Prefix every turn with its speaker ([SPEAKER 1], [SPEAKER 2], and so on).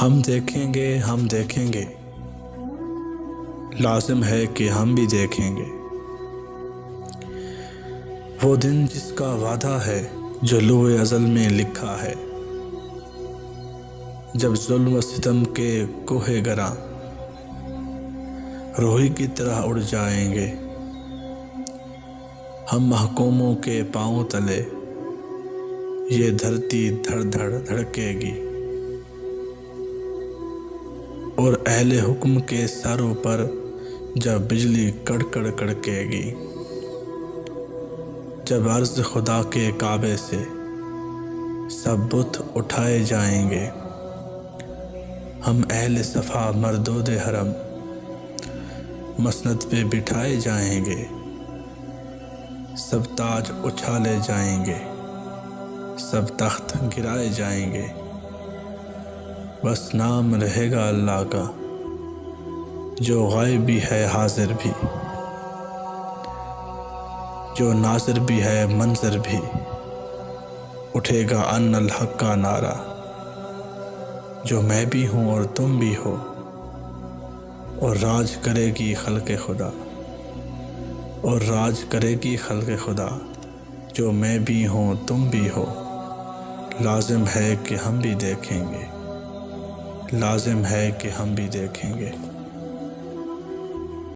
[SPEAKER 1] ہم دیکھیں گے لازم ہے کہ ہم بھی دیکھیں گے وہ دن جس کا وعدہ ہے جو لوح ازل میں لکھا ہے، جب ظلم و ستم کے کوہ گراں روئی کی طرح اڑ جائیں گے، ہم محکوموں کے پاؤں تلے یہ دھرتی دھڑ دھڑ دھڑکے گی، اور اہل حکم کے سروں پر جب بجلی کڑکڑ کڑکے گی، جب عرض خدا کے کعبے سے سب بت اٹھائے جائیں گے، ہم اہل صفا مردود حرم مسند پہ بٹھائے جائیں گے، سب تاج اچھالے جائیں گے، سب تخت گرائے جائیں گے، بس نام رہے گا اللہ کا جو غائب بھی ہے حاضر بھی، جو ناظر بھی ہے منظر بھی، اٹھے گا ان الحق کا نعرہ، جو میں بھی ہوں اور تم بھی ہو، اور راج کرے گی خلق خدا، اور راج کرے گی خلق خدا، جو میں بھی ہوں تم بھی ہو، لازم ہے کہ ہم بھی دیکھیں گے، لازم ہے کہ ہم بھی دیکھیں گے۔